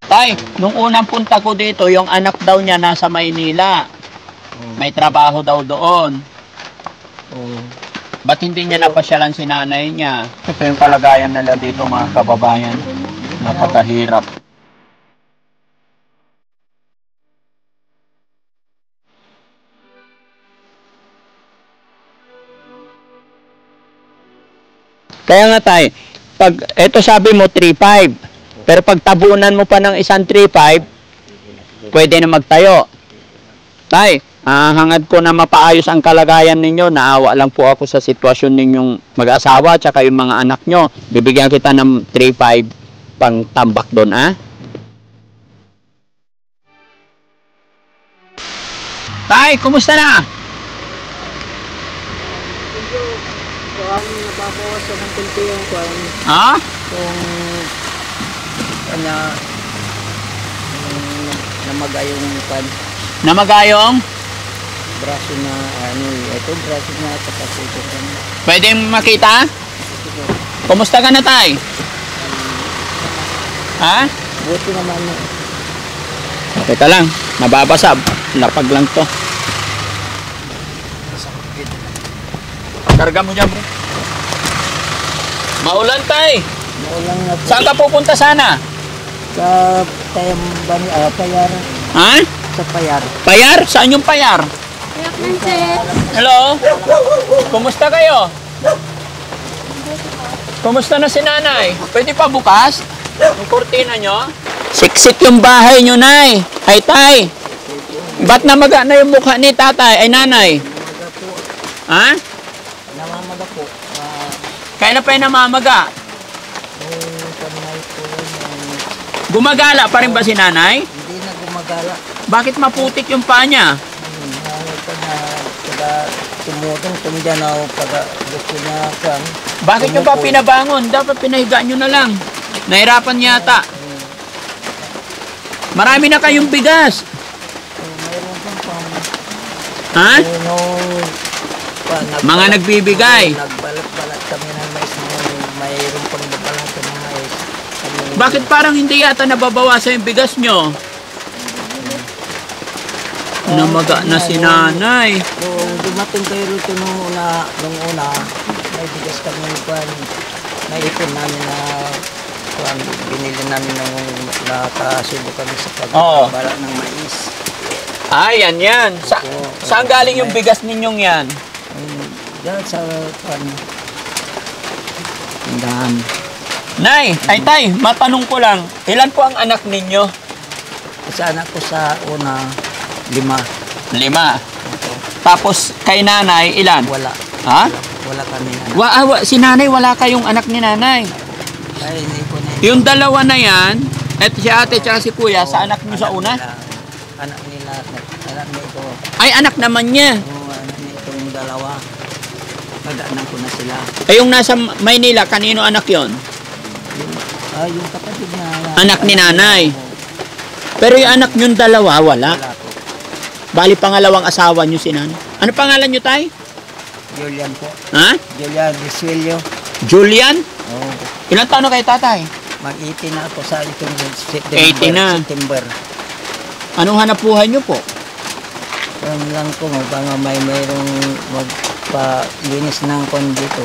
Tay, nung unang punta ko dito, yung anak daw niya nasa Maynila. May trabaho daw doon. Ba't hindi niya napasyalan si nanay niya? Ito yung kalagayan nila dito mga kababayan. Napakahirap. Kaya nga tay, pag ito sabi mo 3.5, pero pag tabunan mo pa ng isang 3.5, pwede na magtayo. Tay, hangad ko na mapaayos ang kalagayan ninyo. Naawa lang po ako sa sitwasyon ninyong mag-asawa at yung mga anak nyo. Bibigyan kita ng 3.5 pang tambak doon, Tay, kumusta na? Kung nababawasan ng kunti yung kung namaga yung Namagayong? braso na ito braso na at saka ito. Pwede makita? Kumusta ka na, tay? Buti naman. Teka lang, nababasa. Lapag lang to. Karga mo dyan, bro. Maulan, tay. Maulan na. Saan ka pupunta sana? Sa Payar. Sa Payar. Payar? Saan yung Payar? Hello? Kumusta kayo? Kumusta na si nanay? Pwede pa bukas? Yung kurtina nyo? Siksik yung bahay nyo, nay. Ay, tay. Ba't namaga na yung mukha ni tatay? Ay, nanay. Namamaga po. Kailan pa yung namamaga? Gumagala pa rin ba si nanay? Hindi na gumagala. Bakit maputik yung paa niya? Tumutong tumidyan ako pag gusto niya kan. Bakit nyo ba pinabangon? Dapat pinahiga nyo na lang. Nahirapan yata. Marami na kayong bigas. Mayroon pang Mga nagbibigay. Nagbalat-balat kami ng mais. Mayroon pang babalat ng mais. Bakit parang hindi yata nababawasan yung bigas nyo? Namaga na si nanay. Kung dumating kayo rito nung una, may bigas kami naipon namin na binili namin nung nakasubo kami sa pagbalat ng mais. Yan. Saan galing yung bigas ninyong yan? Diyan sa tindahan. Nay, tay, matanong ko lang, ilan po ang anak ninyo? Sa anak ko sa una, 5. Tapos kay nanay, ilan? Wala. Wala kami anak. Si nanay, wala kayong anak ni nanay. Ay, hindi ko na. Yung dalawa na yan, at si ate at si kuya, sa anak nyo sa una? Anak nito. Ay, anak naman niya. Anak nito yung dalawa. Pag-anak ko na sila. Ay, yung nasa Maynila, kanino anak yon? Yung kapatid na. Anak ni nanay. Pero yung anak nyo dalawa, wala. Bali, pangalawang asawa nyo si nanay. Ano pangalan nyo, tay? Julian po. Julian Visuelio. Julian? Oo. Ilang taon na kayo, tatay? Mag-18 na ako sa itong September. Anong hanap buhay nyo po? Lang ko, mayroong magpa-linis ng kon dito.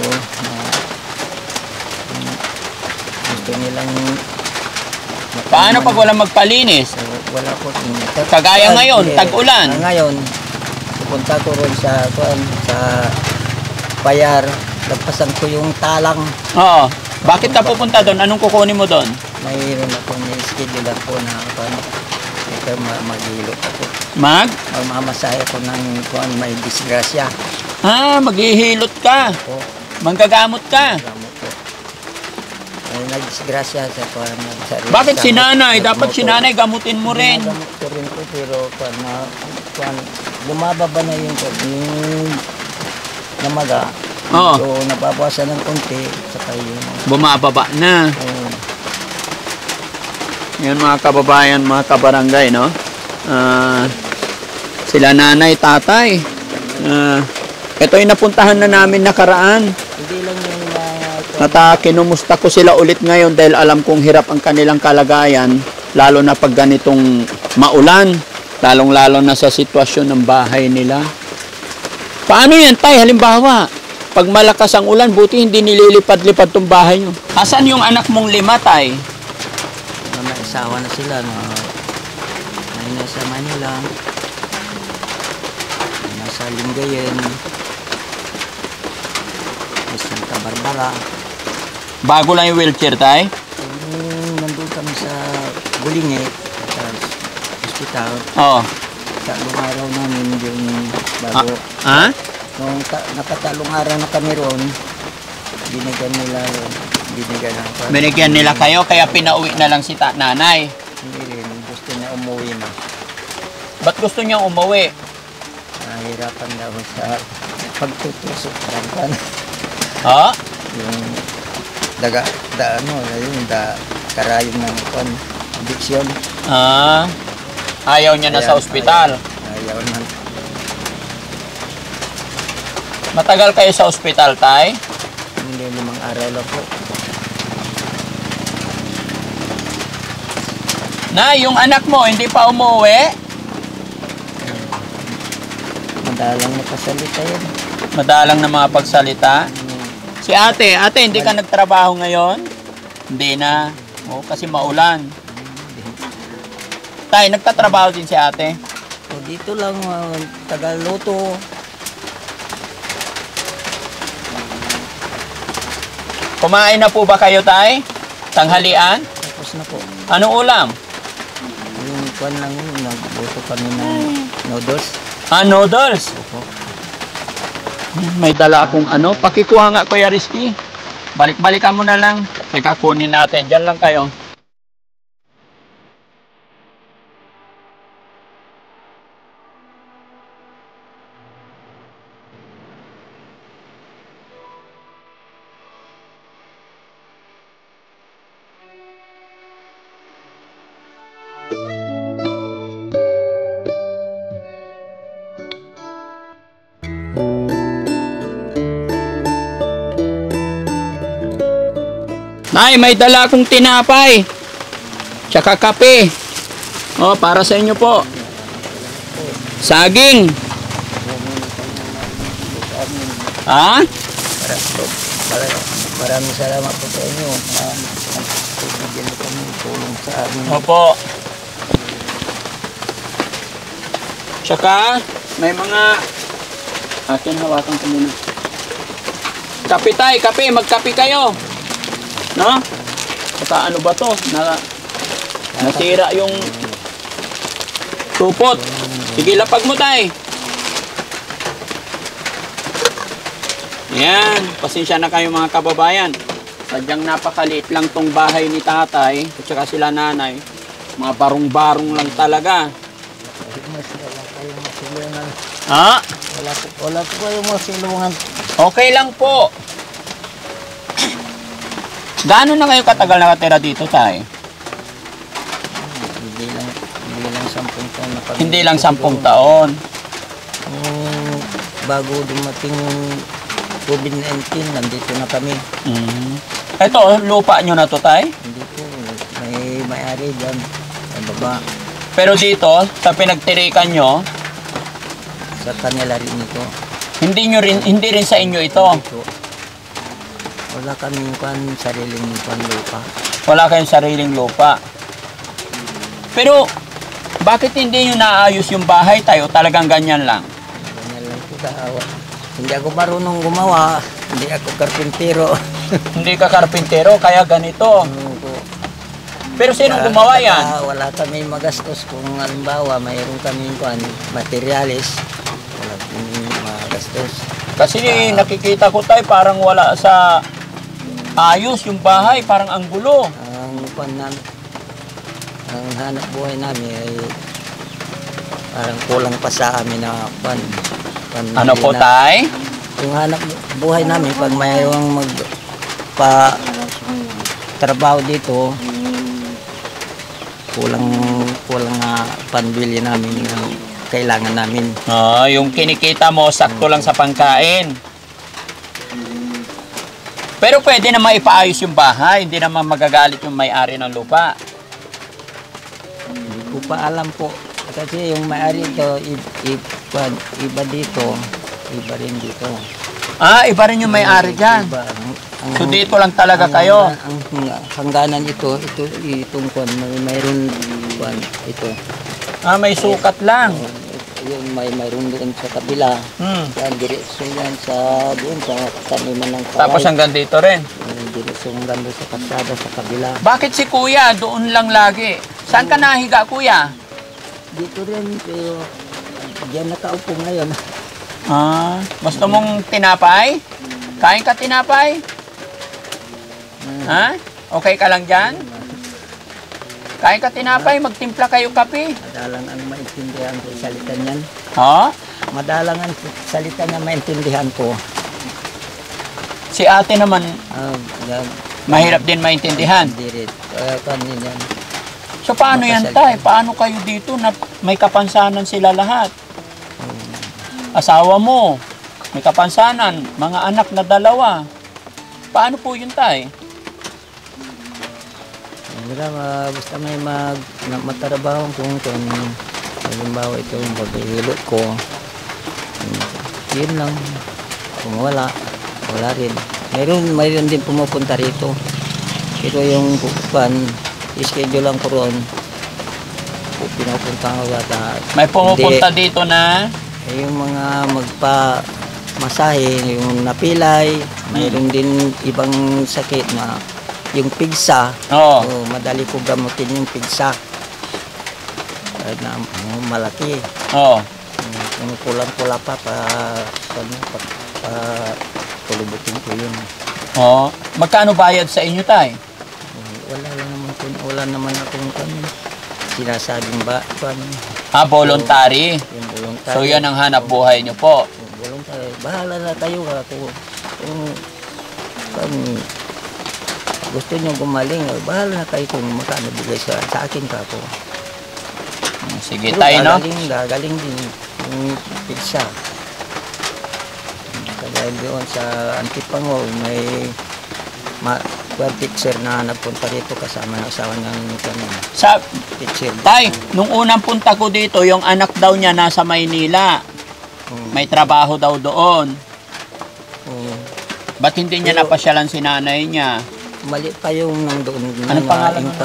Gusto nilang. Paano pag walang magpalinis? Wala po. Kagaya ngayon, tag-ulan. Ngayon, pupunta ko ron sa Payar. Nagpasan ko yung talang. Oo. Bakit ka pupunta doon? Anong kukunin mo doon? Mayroon ako ni-schedule po na maghihilot ako. Magmamasahe ko ng may disgrasya. Maghihilot ka. Po. Manggagamot ka. Gamot po. Nagdisgrasya sa sarili. Bakit si nanay? Dapat si nanay gamutin mo rin. Gamot ko rin po pero bumababa na yung namaga. So nababawasan ng konti saka yung bumababa na. Yan mga kababayan, mga kabarangay, no? Sila nanay, tatay. Ito yung napuntahan na namin nakaraan. Hindi lang yung Kinumusta ko sila ulit ngayon dahil alam kong hirap ang kanilang kalagayan. Lalo na pag ganitong maulan. Lalong-lalo na sa sitwasyon ng bahay nila. Paano yan, tay? Halimbawa, pag malakas ang ulan, buti hindi nililipad-lipad tong bahay nyo. Asan yung anak mong 5, tay? May asawa na sila na nasa Manila, nasa Lingayen, nasa Santa Barbara. Bago lang yung wheelchair, tay? Nandun kami sa Bulinge, sa hospital. Oo. Talong araw namin yung bago. Ha? Nung nakatalong araw na kami roon, binigyan nila yun. Binigyan nila kayo, kaya pinauwi na lang si nanay. Hindi rin, gusto niya umuwi na. Ba't gusto niya umuwi? Nahirapan daw sa pagtutusok. Rampan. Ha? Yung karayom ng addiction. Ayaw niya na sa ospital. Ayaw na. Matagal kayo sa ospital, tay? Hindi, 5 araw lang po. Na, yung anak mo, hindi pa umuwi? Madalang nakasalita yan. Madalang na mga pagsalita? Si ate, hindi ka nagtrabaho ngayon? Hindi na. O, kasi maulan. Tay, nagtatrabaho din si ate? So, dito lang, Tagaluto. Kumain na po ba kayo, tay? Tanghalian? Tapos na po. Anong ulam? Yung kwan lang yun, nagbuto kami ng noodles. Noodles? Opo. May dala akong pakikuha nga, Kuya Rizky. Balik-balikan mo na lang. Teka, kunin natin. Diyan lang kayo. Nay, may dala akong tinapay. Tsaka kape. O, para sa inyo po. Saging. Ha? Maraming salamat po sa inyo. Bigyan niyo kami tulong sa amin. Opo. Tsaka, may mga... Akin, hawakan ko muna. Kape tay, kape. Magkape kayo. No? Saka ano ba to? Nasira yung tupot. Sige, lapag mo tay. Yan. Pasensya na kayo mga kababayan. Sadyang napakaliit lang tong bahay ni tatay at saka sila nanay. Mga barong-barong lang talaga. Ha? Wala po kayong masilungan. Okay lang po. Gaano na kayo katagal nakatira dito, tay? Hindi lang 10 taon na kami. Hindi lang 10 taon. Bago dumating yung COVID-19, nandito na kami. Ito, lupa nyo na to, tay? Hindi po, may-ari dyan, sa baba. Pero dito, sa pinagtirikan nyo, Sa kanila rin ito. hindi rin sa inyo ito. Ito. Wala kaming sariling lupa. Wala kayong sariling lupa. Pero, bakit hindi nyo naayos yung bahay tayo? Talagang ganyan lang. Ganyan lang po kaawa. Hindi ako marunong gumawa. Hindi ako karpintero. Hindi ka karpintero, kaya ganito. Pero sino gumawa yan? Wala kami magastos kung halimbawa mayroon kaming materialis. Wala kami magastos. Kasi nakikita ko tayo parang wala sa ayos yung bahay, parang ang gulo. Ang hanap buhay namin ay parang kulang pa sa amin na Ano po, tay? Yung hanap buhay namin pag mayroong trabaho dito, kulang na panbili namin ng kailangan namin. Yung kinikita mo, sakto lang sa pangkain. Pero pwede na maipaayos yung bahay, hindi naman magagalit yung may-ari ng lupa. Hindi ko pa alam po. Kasi yung may-ari ito, iba dito, iba rin dito. Ah, iba rin yung may-ari dyan. Iba. So dito lang talaga kayo? Ang hangganan itong kwan, mayroon kwan, ito. Ah, may sukat lang. Yung mayroon doon sa kabila. Yan, diretso yan doon sa taniman ng paray. Tapos hanggang dito rin. Diretso hanggang doon sa kasada sa kabila. Bakit si kuya doon lang lagi? Saan ka nahiga, kuya? Dito rin, pero diyan nakaupo ngayon. Ah, gusto mong tinapay? Kain ka tinapay? Ha? Okay ka lang dyan? Kain ka tinapay, magtimpla kayo kape. Madalang ang maintindihan ko salita niyan. Ha? Madalang ang salita niya maintindihan ko. Si ate naman, Yan, mahirap din maintindihan. diret. Kanin yan. So paano yan, tay? Paano kayo dito na may kapansanan sila lahat? Asawa mo, may kapansanan, mga anak na 2. Paano po yun, tay? Basta may matrabaho kung halimbawa ito yung paghihilot ko. Yun lang. Kung wala rin. Mayroon din pumupunta rito. Pero yung schedule lang ko ron. Pinupunta ko yata. May pumupunta dito na? Yung mga magpa-masahe, yung napilay, mayroon din ibang sakit na yung pigsa. Oo. Madali ko gamutin yung pigsa. Na malaki. Oo. Yung kulang-kula pa tulubutin ko yun. Oo. Magkano bayad sa inyo, tay? Wala naman akong sinasabing Voluntary. yung voluntary. So yan ang hanap buhay nyo po. Voluntary. Bahala na tayo ako. Kung gusto nyo gumaling, bahala na kayo kung magkano bigay sa akin ka po. Sige tayo, no? Gagaling din yung pizza. Dahil doon sa Antipangol, may teacher na nagpunta dito kasama ng asawa ng teacher. Tay, nung unang punta ko dito, yung anak daw niya nasa Maynila. May trabaho daw doon. Ba't hindi niya napasyalan si nanay niya? Mali pa yung nandoon. Anong pangalan ng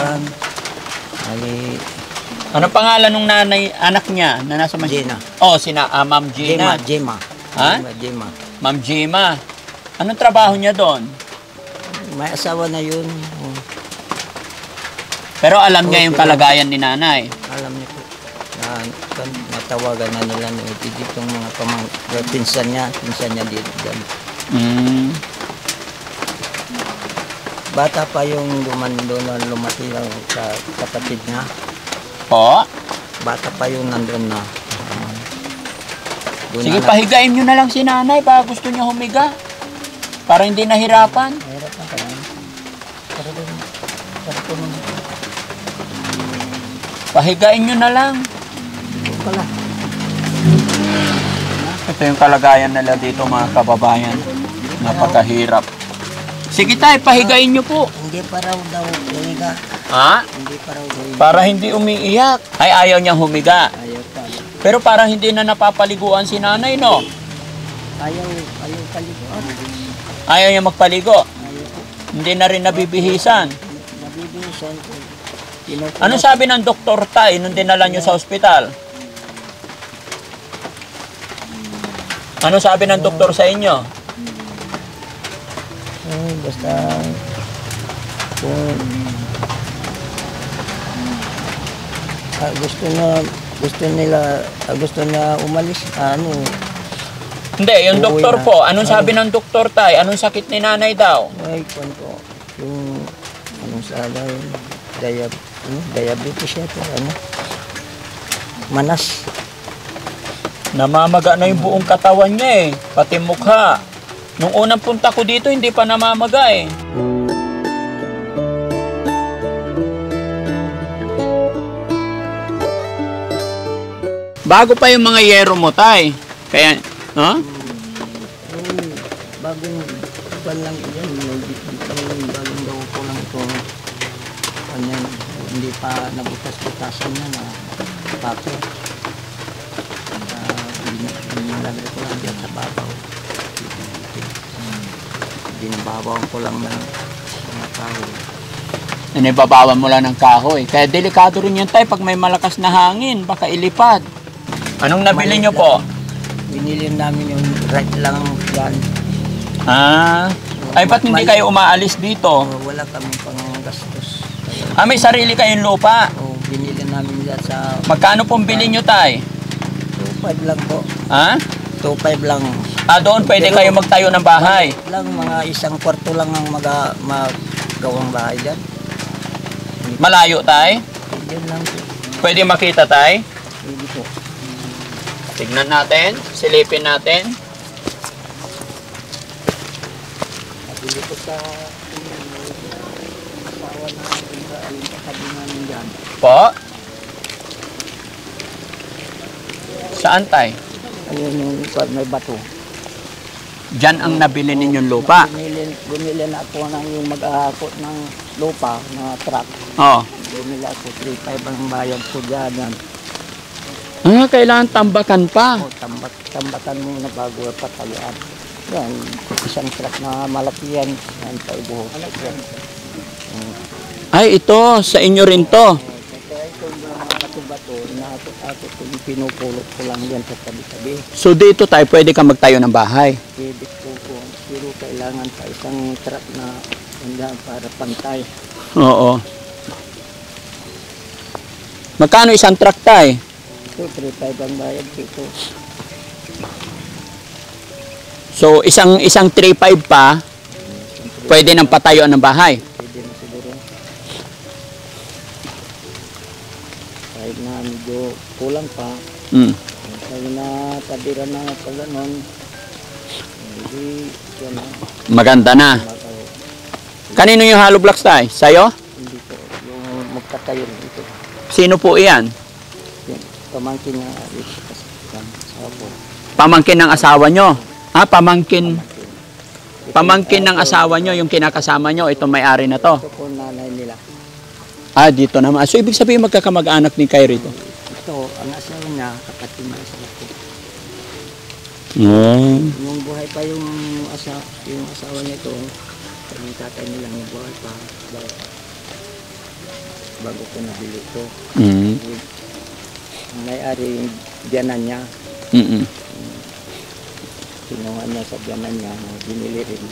Anong pangalan ng anak niya na nasa Maynila? Gina. Oh, Ma'am Gina. Gemma. Ha? Gemma. Ma'am Gemma. Anong trabaho niya doon? May asawa na yun. Pero alam niya yung kalagayan ni nanay. Alam niya po. Natawagan na nila dito yung mga pinsan niya dito. Bata pa yung lumati lang sa kapatid niya. Po? Bata pa yung nandun na. Sige, pahigain nyo na lang si nanay baka gusto niya humiga. Para hindi nahirapan. Mahirap na ka lang. Pahigain nyo na lang. Pala. Ito yung kalagayan nila dito, mga kababayan. Napakahirap. Sige tayo, pahigain nyo po. Hindi pa raw daw humiga. Ha? Hindi pa raw humiga. Para hindi umiiyak. Ay, ayaw niyang humiga. Ayaw pa. Pero parang hindi na napapaliguan si nanay, no? Ayaw paliguan. Ayaw niya magpaligo. Ayaw po. Hindi na rin nabibihisan. Nabibihisan po. Ano sabi ng doktor, tay, nung dinala niyo sa ospital? Ano sabi ng doktor sa inyo? Basta kung gusto na umalis, Hindi, yung uuwi doktor na. po. Anong sabi ng doktor, tay? Anong sakit ni nanay daw? Ay, po, yung diabetes siya po, manas. Namamaga na yung buong katawan niya eh. Pati mukha. Nung unang punta ko dito, hindi pa namamaga eh. Bago pa yung mga yero mo, tay. Kaya, no? Bagong pan lang yan. Bagong daw ko lang ito. hindi pa nabutas-butasan na na papel. Binilagay ko lang dyan sa babaw. Binababaw ko lang ng mga kahoy. Inibabawan mo lang ng kahoy. Kaya delikado rin yun tayo pag may malakas na hangin. Baka ilipad. Anong nabili nyo po? Binili namin yung right lang yan. Ah. Ay, ba't hindi kayo umaalis dito? Wala kami pang gastos. Ah, may sarili kayong lupa. Binili namin yan sa Magkano pong bili nyo tay? 2.5 lang po. Ha? 2.5 lang. Ah, doon pwede Pero, kayo magtayo ng bahay. Lang, mga isang kwarto lang ang magawang bahay dyan. Malayo tay? Diyan lang po. Pwede makita tay? Pwede po. Tignan natin. Silipin natin. Nabili ko sa asawa na yung katabi namin dyan. Po? Saan tay? Ayun yung may bato. Diyan ang nabili ninyong lupa. Bumili na ako ng yung mag-ahakot ng lupa na truck. Oh. Bumili ako 3.5 ang bayad ko dyan. Ah, kailangan tambakan pa. Tambakan muna bago patayaan. Yan, isang truck na malaki yan. Yan, paibuhok. Ay, ito. Sa inyo rin to. Kaya itong mga bato-bato na ako pinupulot ko lang yan sa tabi-tabi. So dito tayo pwede ka magtayo ng bahay. Pwede ko pero kailangan pa isang truck na handa para pantay. Oo. Magkano isang truck tay? Ito, 3.5 ang bayad dito. So isang 3.5 pa, pwede nang patayo ng bahay. Pwede na siguro. Kahit na medyo kulang pa, kaya na tabira na pala nun, hindi yan na. Maganda na. Kanino yung hollow blocks tay? Sa'yo? Hindi ko, yung magkatayo dito. Sino po iyan? Yung pamangkin na sa po. Pamangkin ng asawa nyo. Ah, pamangkin ng asawa nyo, yung kinakasama nyo, itong may-ari na to. Ito po nanay nila. Ah, dito naman. So, ibig sabihin magkakamag-anak ni kayo rito? Ito, ang asawa niya, kapatid na asawa ko. Yung buhay pa yung asawa niya ito, yung tatay nilang yung buhay pa, bago ko nabili ito. Ang may-ari yung biyanan niya. Kinuha niya sa biyanan niya, binili rin.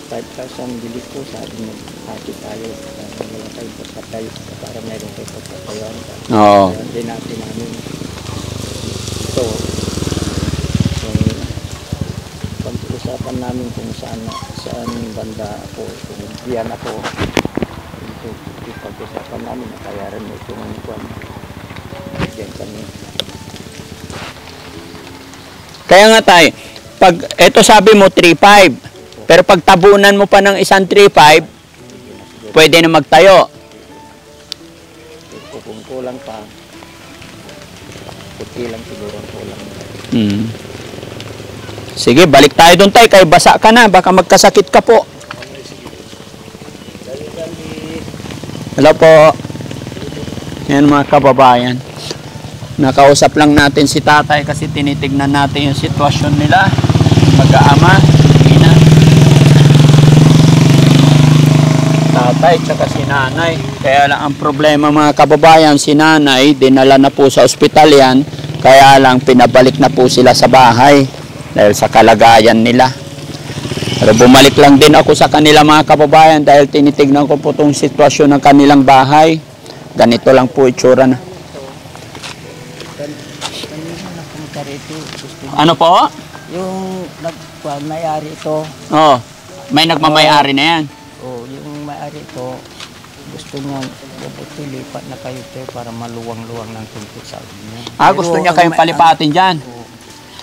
5,000 bili ko, sabi niya, hati tayo, wala tayo pagkatayo, para meron tayo pagkatayuan. Oo. Hindi natin namin ito. Pag-usapan namin kung saan banda ako, kung biyan ako. Ito, pag-usapan namin, nakayaran mo itong kwan. Diyan kami. Kaya nga tay, pag ito sabi mo 3.5, pero pag tabunan mo pa ng isang 3.5, pwede na magtayo. Kung kulang pa, puti lang siguro ang kulang. Sige, balik tayo doon tay, kay basa ka na, baka magkasakit ka po. Hello po. Yan mga kababayan. Nakausap lang natin si tatay kasi tinitignan natin yung sitwasyon nila. Mag-aama, ina. Tatay tsaka si nanay. Kaya lang ang problema mga kababayan, si nanay, dinala na po sa ospital yan. Kaya lang pinabalik na po sila sa bahay dahil sa kalagayan nila. Pero bumalik lang din ako sa kanila mga kababayan dahil tinitignan ko po itong sitwasyon ng kanilang bahay. Ganito lang po itsura na. Ano po? Yung may-ari ito. Oh, may nagmamay-ari na yan. Oh, yung may-ari ito, gusto niya, buti lipat na kayo ito para maluwang-luwang ng tungkol sa niya. Ah, gusto niya kayong palipatin dyan.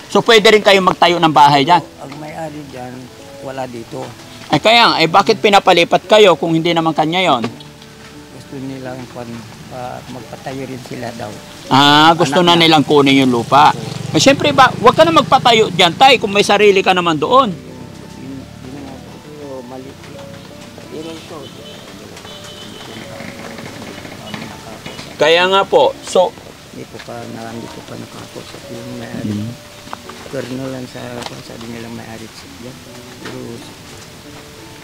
So, pwede rin kayong magtayo ng bahay dyan. Ang may-ari dyan, wala dito. Ay kaya, bakit pinapalipat kayo kung hindi naman kanya yon? Gusto nilang magpatayo rin sila daw. Ah, gusto na nilang kunin yung lupa. Eh, siyempre ba, huwag ka na magpatayo dyan, tay, kung may sarili ka naman doon. Kaya nga po, so, Hindi ko pa nakakusap yung may-ari. Pero lang kung sabi nilang may-ari diyan. Pero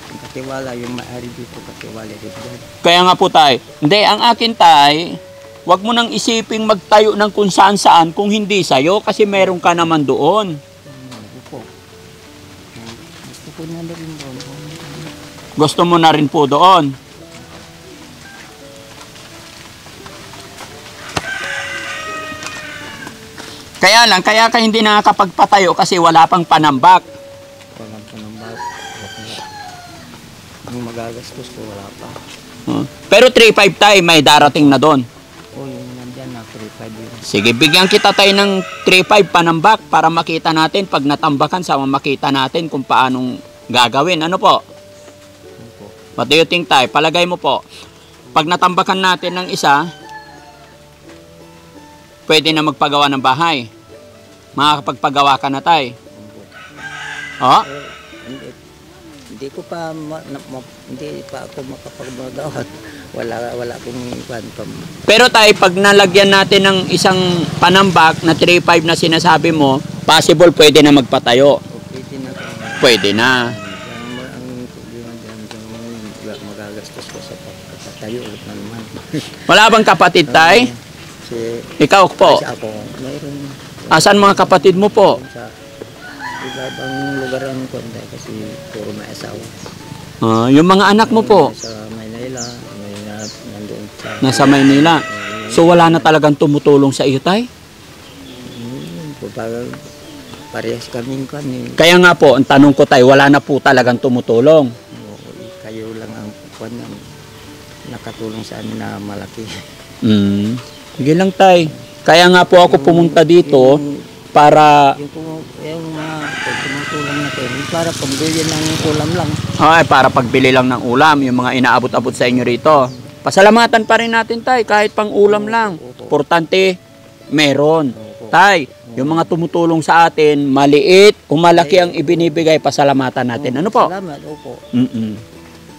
ang katiwala yung may-ari dito, katiwala rin dyan. kaya nga po tay. Hindi, ang akin tay, wag mo nang isiping magtayo ng kung saan saan kung hindi sa'yo kasi meron ka naman doon. Opo. Gusto ko na rin doon. Gusto mo na rin po doon. Kaya lang, kaya ka hindi nakakapagpatayo kasi wala pang panambak. Walang panambak. Ang magagastos ko, wala pa. Pero 3.5 tayo, may darating na doon. O, yung nandyan na, 3.5 yun. Sige, bigyan kita tayo ng 3.5 panambak para makita natin pag natambakan sa makita natin kung paanong gagawin. Ano po? Opo. What do you think tayo? Palagay mo po, pag natambakan natin ng isa, pwede na magpagawa ng bahay. Makakapagpagawa ka na tayo. Oh? Hindi ko pa hindi pa ako makapagmagawa. Wala akong pam. Pero tayo, pag nalagyan natin ng isang panambak na 3.5 na sinasabi mo, possible pwede na magpatayo. Pwede na. Pwede na. Ang problema dyan, magagastos ko sa pagkatayo ulit na naman. Wala bang kapatid tayo? Ikaw po. Kasi ako, mayroon Asan mga kapatid mo po? sa ibang lugaran ko kasi puro may asawa. Yung mga anak mo po, Sa Maynila, may nandoon sa... nasa Maynila. So wala na talagang tumutulong sa iyo, tay? Pag parehas kaming kani, Kaya nga po, ang tanong ko tayo, wala na po talagang tumutulong. kayo lang ang nakatulong sa amin na malaki. Sige lang, tay. Kaya nga po ako pumunta dito para... Yung mga tumutulong na kayo, para pambili ng ulam lang. Ay, para pagbili lang ng ulam, yung mga inaabot-abot sa inyo rito. Pasalamatan pa rin natin, tay, kahit pang ulam lang. Importante, meron. Tay, yung mga tumutulong sa atin, maliit o malaki ang ibinibigay, pasalamatan natin. Ano po? Salamat, opo.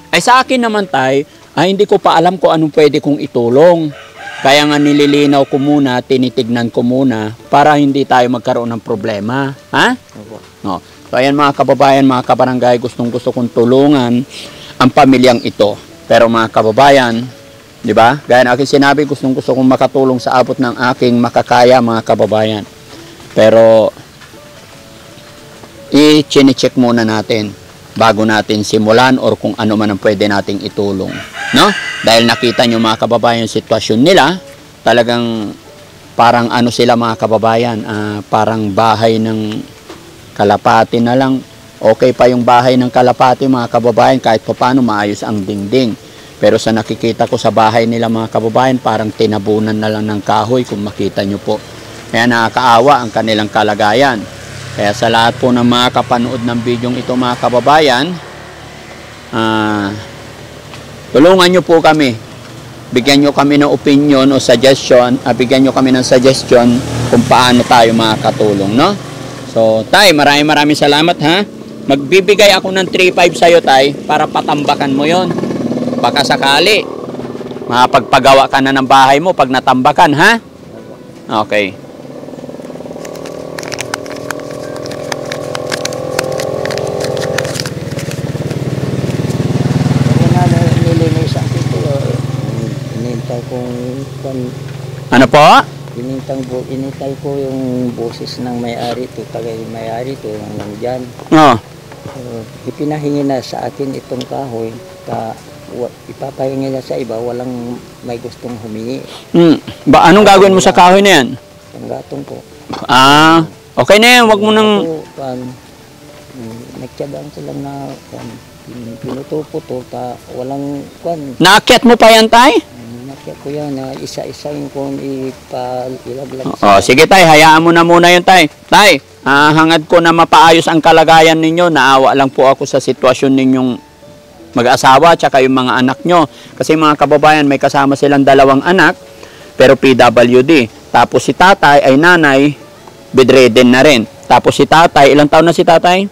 Ay sa akin naman, tay, hindi ko pa alam kung anong pwede kong itulong. Kaya nga nililinaw ko muna, tinitignan ko muna para hindi tayo magkaroon ng problema. Ha? Opo. No. So ayan mga kababayan, mga kabarangay, gusto kong tulungan ang pamilyang ito. Pero mga kababayan, di ba? Gaya ng aking sinabi, gusto kong makatulong sa abot ng aking makakaya mga kababayan. Pero i-check muna natin bago natin simulan or kung ano man ang pwede nating itulong. No? Dahil nakita nyo mga kababayan yung sitwasyon nila, talagang parang ano sila mga kababayan, parang bahay ng kalapati na lang. Okay pa yung bahay ng kalapati mga kababayan kahit pa paano maayos ang dingding. Pero sa nakikita ko sa bahay nila mga kababayan, parang tinabunan na lang ng kahoy kung makita nyo po. Kaya nakakaawa ang kanilang kalagayan. Kaya sa lahat po ng mga kapanood ng video ito mga kababayan, tulungan nyo po kami. Bigyan nyo kami ng opinion o suggestion. Bigyan nyo kami ng suggestion kung paano tayo makakatulong, no? So, tay, maraming salamat, ha? Magbibigay ako ng 3.5 sa'yo, tay, para patambakan mo yon. Baka sakali, makapagpagawa ka na ng bahay mo pag natambakan, ha? Okay. Ano po? Inintay ko yung boses ng may-ari to, tagay may-ari to, nandyan. Ipinahingi na sa akin itong kahoy, ipapahingi na sa iba, walang may gustong humingi. Anong gagawin mo sa kahoy na yan? Panggatong ko. Okay na yan, wag mo nang... Nagtiyadaan ko lang na pinutupo to, walang Naakyat mo pa yan, tay? Nakyat ko yan, isa-isahin ko ilaglag. Sige tay, hayaan mo na muna yun tay. Tay, hangad ko na mapaayos ang kalagayan ninyo. Naawa lang po ako sa sitwasyon ninyong mag-asawa tsaka yung mga anak nyo. Kasi mga kababayan, may kasama silang 2 anak, pero PWD. Tapos si tatay ay nanay, bedridden na rin. Tapos si tatay, ilang taon na si tatay?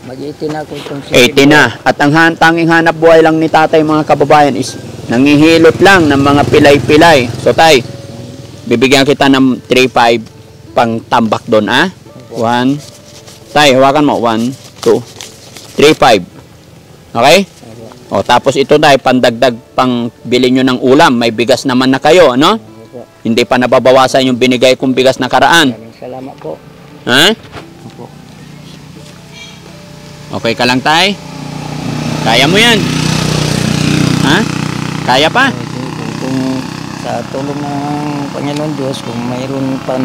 Mag-18 na ako itong 80 na. At ang tanging hanap buhay lang ni tatay mga kababayan is Nangihilot lang ng mga pilay-pilay. So tay, bibigyan kita ng 3-5 pang tambak doon, ah? 1. Tay, hawakan mo. 1, 2, 3-5. Okay? O, tapos ito tay, pandagdag pang bilhin nyo ng ulam. May bigas naman na kayo, ano? Opo. Hindi pa nababawasan yung binigay kong bigas na karaan. Maraming salamat po. Ha? Opo. Okay ka lang tay? Kaya mo yan? Ha? Kaya pa? Kung sa tulong ng Panginoon Diyos, kung mayroon pang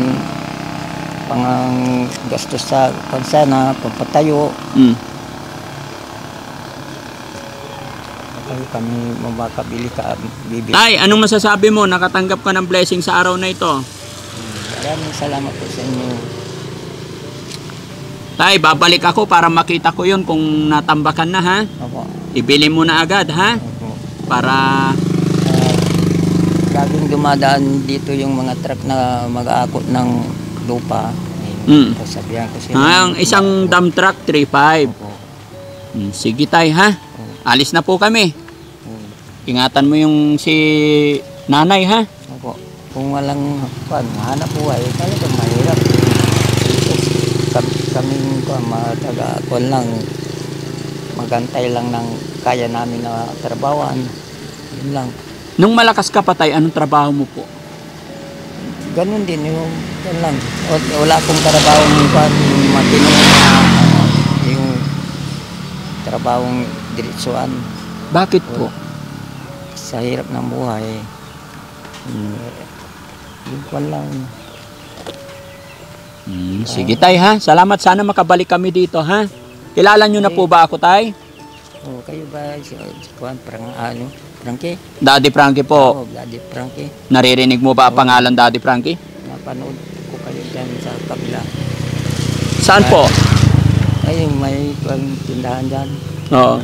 gastos sa pagsana, pagpatayo, ay kami makabili ka bibili. Tay, anong masasabi mo? Nakatanggap ka ng blessing sa araw na ito? Maraming salamat po sa inyo. Tay, babalik ako para makita ko yun kung natambakan na, ha? Opo. Ibili mo na agad, ha? Opo. Para... Laging dumadaan dito yung mga truck na mag-aakot ng lupa. Sabihan ko sila. ang isang dump truck, 3-5. Opo. Sige tay, ha? Alis na po kami. Ingatan mo yung si nanay, ha? Opo. Kung walang hanap buhay, talagang mahirap. Kaming mataga-kuan lang, magantay lang ng kaya namin na trabawan. Yun lang. Nung malakas ka pa tay, anong trabaho mo po? Ganun din yung yun lang. Wala akong trabaho ng matino na yung trabahong diretsuan. Bakit po? Sa hirap ng buhay. Yung kwan lang. Sige tay, ha? Salamat, sana makabalik kami dito, ha? Kilala nyo na po ba ako tay? Kayo ba si Juan Frankie? Daddy Frankie po. Daddy Frankie. Naririnig mo ba ang pangalan Daddy Frankie? Napanood ko kayo dyan sa kabila. Saan po? Ay, may tindahan dyan. Oo.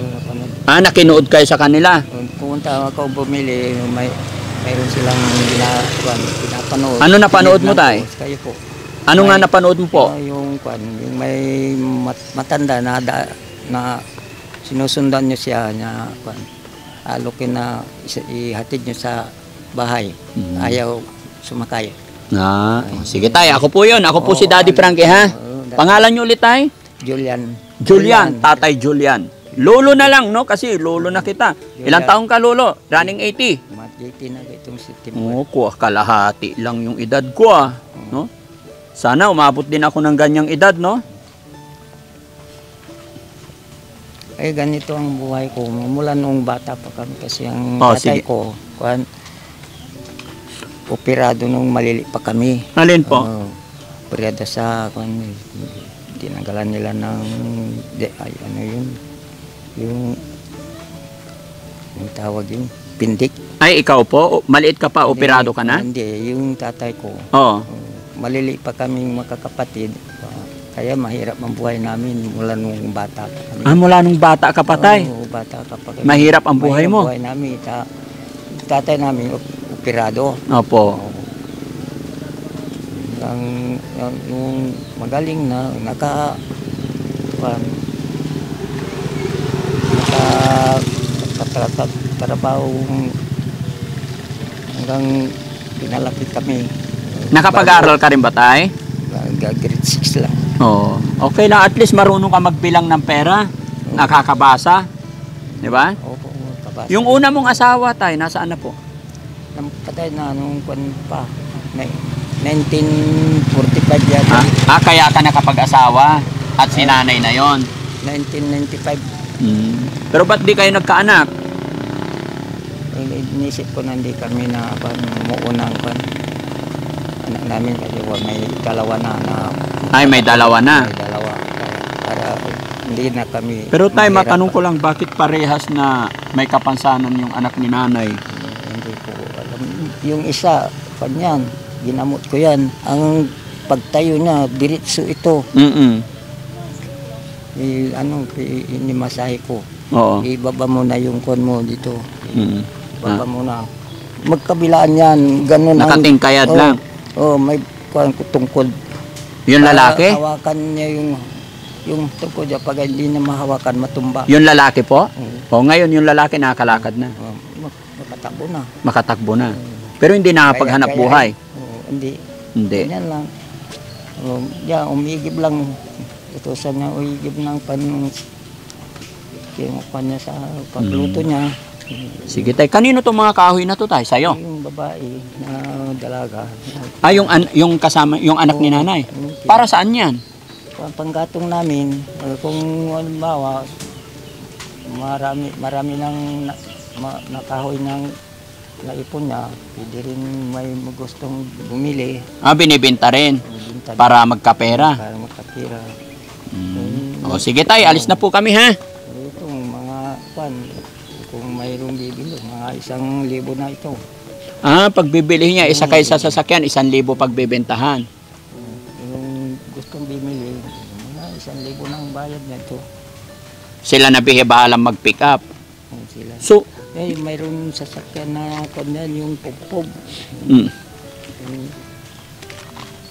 Nakinood kayo sa kanila? Kung pumunta ako bumili, mayroon silang pinapanood. Ano napanood mo tay? Kayo po. Ano nga napanood mo po? Yung may matanda na sinusundan nyo siya na alokin na ihatid nyo sa bahay. Ayaw sumakay. Sige tay, ako po yun. Ako po si Daddy Frankie, ha? Pangalan nyo ulit tay? Julian. Tatay Julian. Lolo na lang, no? Kasi lolo na kita. Ilang taong ka lolo? Running 80. Mat 80 na itong September. Kalahati lang yung edad ko, no? Sana umabot din ako ng ganyang edad, no? Ay, ganito ang buhay ko. Mula noong bata pa kami kasi ang tatay Sige. ko, operado nung malili pa kami. Alin po? Operado sa, tinanggalan nila ng, yung tawag yung pindik. Ay, ikaw po? Maliit ka pa, operado ka na? Hindi, yung tatay ko. Oo. Malili pa kaming magkakapatid. Kaya mahirap ang buhay namin mula nung bata pa kami. Mula nung bata ka pa, tay? Oo, bata ka pa kami. Mahirap ang buhay mo? Mahirap ang buhay namin. Tatay namin, operado. Opo. Yung magaling na, trabaho hanggang pinalapit kami. Nakapag-aral ka rin ba, tay? Grade 6 lang. Oo. Okay lang, at least marunong ka magbilang ng pera. Nakakabasa. Di ba? Opo, kabasa. Yung una mong asawa, tay, nasaan na po? Patay na nung pa. 1945 yata. Kaya ka nakapag-asawa at si nanay na yon. 1995. Pero ba't di kayo nagkaanak? Inisip ko na hindi kami na muunang anak namin kasi may dalawa na. May dalawa na. May dalawa. Para hindi na kami. Pero tay, matanong ko lang, bakit parehas na may kapansanan yung anak ni nanay? Hindi ko alam. Yung isa, kanyan, ginamot ko yan. Ang pagtayo niya, diretso ito. Inimasahe ko. Oo. Ibaba mo na yung kon mo dito. Ibaba mo na. Magkabilaan yan. Ganun Nakatingkayad lang. May kuan tungkod. Yung lalaki? Hawakan niya yung tungkod niya. Pag hindi na mahawakan, matumba. Yung lalaki po? Ngayon yung lalaki nakakalakad na. Makatayo makatakbo na. Makatakbo na. Pero hindi nakapaghanap Kaya- buhay. Oo, hindi. Hindi. Ganyan lang. Umigib lang. Utusan niya, umigib ng kinukuha niya sa pagluto niya. Sige tay, kanino tong mga kahoy na to tay? Sa'yo? Yung babae na dalaga. Ah, yung kasama, yung anak ni nanay. Para saan yan? Panggatong namin, kung halimbawa, marami ng nakahoy ng naipon niya, pwede rin may gustong bumili. Ah, binibenta rin. Bibinta Para magkapera. para makatira. O sige tay, alis na po kami ha. Itong mga kung mayroong bibili, mga 1,000 na ito. Ah, pagbibili niya, isa kayo sa sasakyan, 1,000 pagbibentahan. Yung gustong bimili, mga 1,000 nang bayad na ito. Sila na bahalang mag-pick up. Sila. So, Mayroon sasakyan na kanyan, yung pugpog.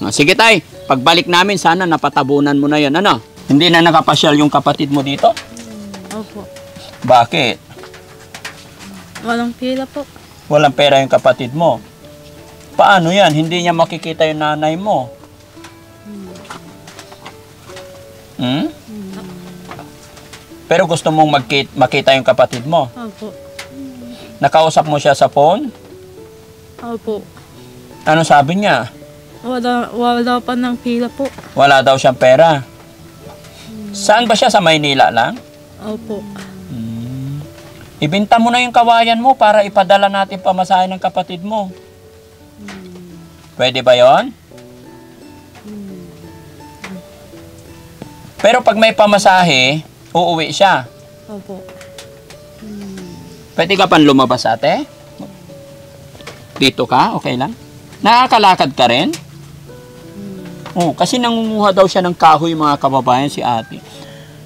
Sige tay, pagbalik namin, sana napatabunan mo na yan. Ano? Hindi na nakapasyal yung kapatid mo dito? Opo. Bakit? Walang pila po. Walang pera yung kapatid mo. Paano yan? Hindi niya makikita yung nanay mo. Hmm? Pero gusto mong makita yung kapatid mo. Opo. Nakausap mo siya sa phone? Opo. Ano sabi niya? Wala pa ng pila po. Wala daw siyang pera. Saan ba siya? Sa Maynila lang? Opo. Ibenta mo na yung kawayan mo para ipadala natin pamasahe ng kapatid mo. Pwede ba yon? Pero pag may pamasahe, uuwi siya. Opo. Pwede ka pang lumabas, ate? Dito ka? Okay lang? Nakakalakad ka rin? Oo, kasi nangunguha daw siya ng kahoy, mga kababayan, si ate.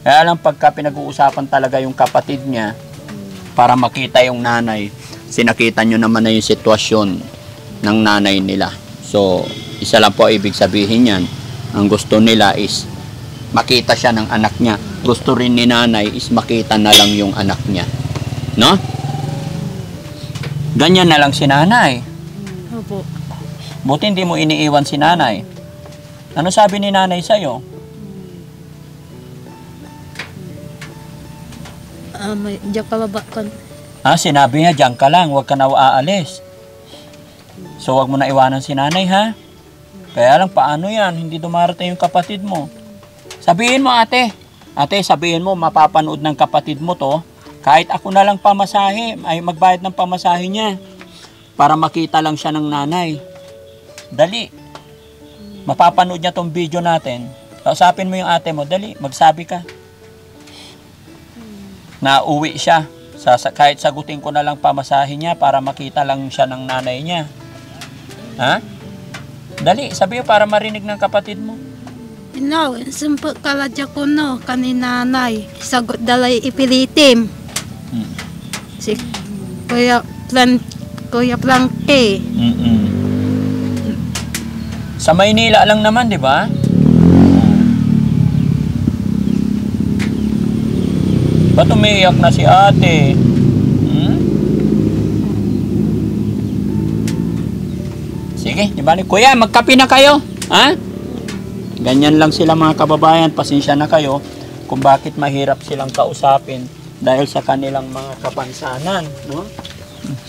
Kaya lang pagka pinag-uusapan talaga yung kapatid niya, para makita yung nanay, sinakita nyo naman na yung sitwasyon ng nanay nila. So, isa lang po ibig sabihin yan. Ang gusto nila is makita siya ng anak niya. Gusto rin ni nanay is makita na lang yung anak niya. No? Ganyan na lang si nanay. Opo. Buti hindi mo iniiwan si nanay. Ano sabi ni nanay sa'yo? May diyan ka baba kan. Sinabi niya, diyan ka lang, huwag ka na aalis. So, huwag mo na iwanan si nanay, ha? Kaya lang, paano yan? Hindi dumarating yung kapatid mo. Sabihin mo, ate. Ate, sabihin mo, mapapanood ng kapatid mo to. Kahit ako na lang pamasahe, ay magbayad ng pamasahe niya. Para makita lang siya ng nanay. Dali. Mapapanood niya tong video natin. Kausapin mo yung ate mo, dali, magsabi ka. Na uwi siya. Kahit sagutin ko na lang pamasahe niya para makita lang siya ng nanay niya. Ha? Dali, sabi mo para marinig ng kapatid mo. No, sumpo kaladya ko no, kaninanay. Sagot dalay ipilitim. Si Kuya Planke. Sa Maynila lang naman, di ba? Ba't umiiyak na si ate? Sige, di ba? Kuya, magkape na kayo. Ha? Ganyan lang sila mga kababayan. Pasensya na kayo kung bakit mahirap silang kausapin dahil sa kanilang mga kapansanan, no?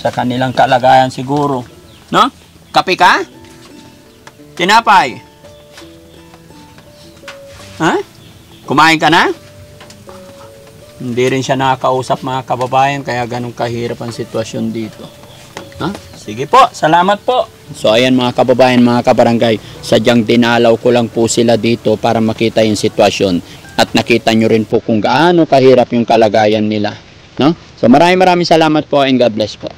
Sa kanilang kalagayan siguro. No? Kape ka? Tinapay? Ha? Kumain ka na? Hindi rin siya nakakausap mga kababayan kaya ganun kahirap ang sitwasyon dito. Ha? Sige po, salamat po. So ayan mga kababayan, mga kabarangay, sadyang dinalaw ko lang po sila dito para makita yung sitwasyon at nakita nyo rin po kung gaano kahirap yung kalagayan nila. No? So maraming salamat po and God bless po.